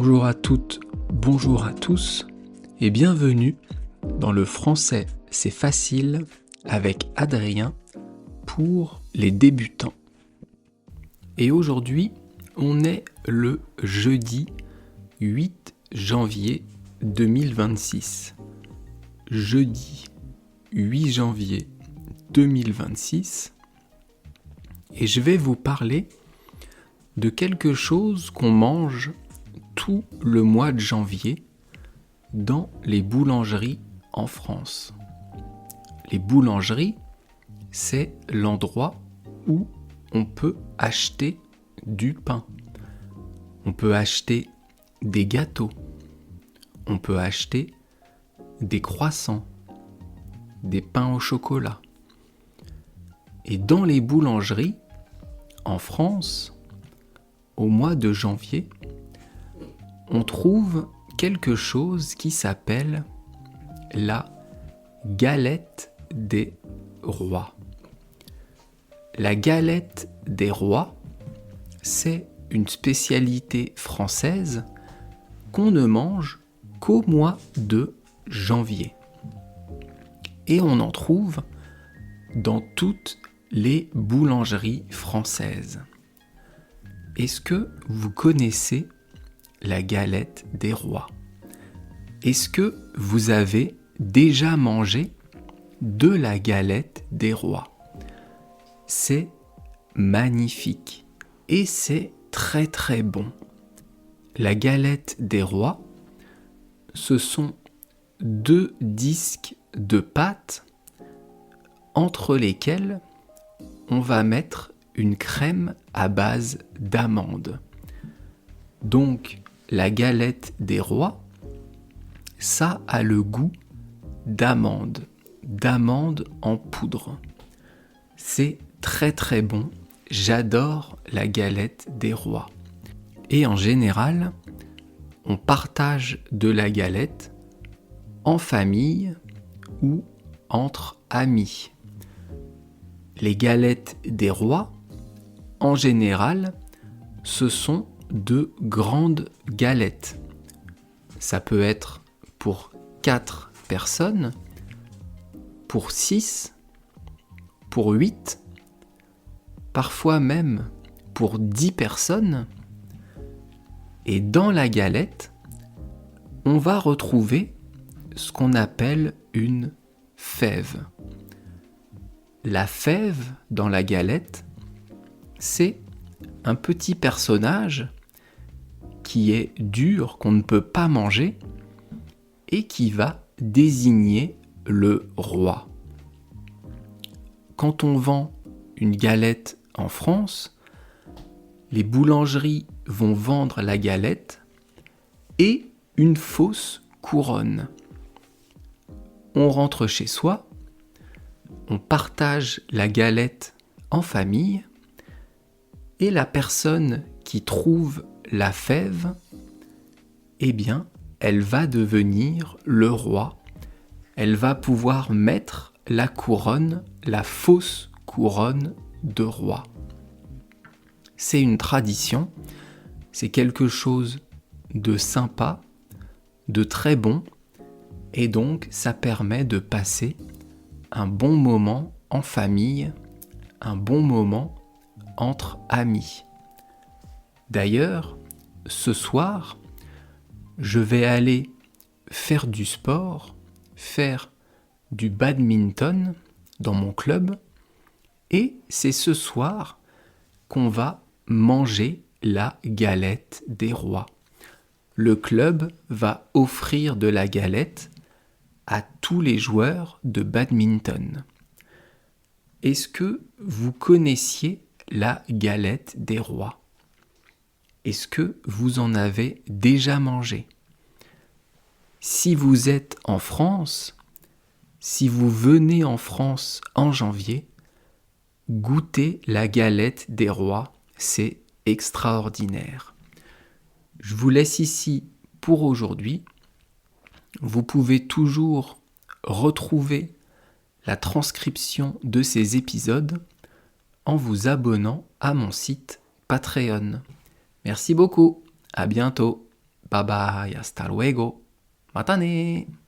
Bonjour à toutes, bonjour à tous et bienvenue dans le français c'est facile avec Adrien pour les débutants. Et aujourd'hui, on est le jeudi 8 janvier 2026. Jeudi 8 janvier 2026 et je vais vous parler de quelque chose qu'on mange tout le mois de janvier dans les boulangeries en France. Les boulangeries, c'est l'endroit où on peut acheter du pain. On peut acheter des gâteaux. On peut acheter des croissants, des pains au chocolat. Et dans les boulangeries, en France, au mois de janvier, on trouve quelque chose qui s'appelle la galette des rois. La galette des rois, c'est une spécialité française qu'on ne mange qu'au mois de janvier. Et on en trouve dans toutes les boulangeries françaises. Est-ce que vous connaissez la galette des rois? Est-ce que vous avez déjà mangé de la galette des rois? C'est magnifique et c'est très très bon. La galette des rois, ce sont 2 disques de pâte entre lesquels on va mettre une crème à base d'amandes. Donc, la galette des rois, ça a le goût d'amande en poudre. C'est très très bon, j'adore la galette des rois. Et en général, on partage de la galette en famille ou entre amis. Les galettes des rois, en général, ce sont de grandes galettes. Ça peut être pour 4 personnes, pour 6, pour 8, parfois même pour 10 personnes. Et dans la galette, on va retrouver ce qu'on appelle une fève. La fève dans la galette, c'est un petit personnage qui est dur, qu'on ne peut pas manger et qui va désigner le roi. Quand on vend une galette en France, les boulangeries vont vendre la galette et une fausse couronne. On rentre chez soi, on partage la galette en famille et la personne qui trouve la fève, eh bien, elle va devenir le roi. Elle va pouvoir mettre la couronne, la fausse couronne de roi. C'est une tradition, c'est quelque chose de sympa, de très bon, et donc ça permet de passer un bon moment en famille, un bon moment entre amis. D'ailleurs, ce soir, je vais aller faire du sport, faire du badminton dans mon club, et c'est ce soir qu'on va manger la galette des rois. Le club va offrir de la galette à tous les joueurs de badminton. Est-ce que vous connaissiez la galette des rois? Est-ce que vous en avez déjà mangé? Si vous êtes en France, si vous venez en France en janvier, goûtez la galette des rois, c'est extraordinaire. Je vous laisse ici pour aujourd'hui. Vous pouvez toujours retrouver la transcription de ces épisodes en vous abonnant à mon site Patreon. Merci beaucoup, à bientôt. Bye. Bye bye, hasta luego. Matane!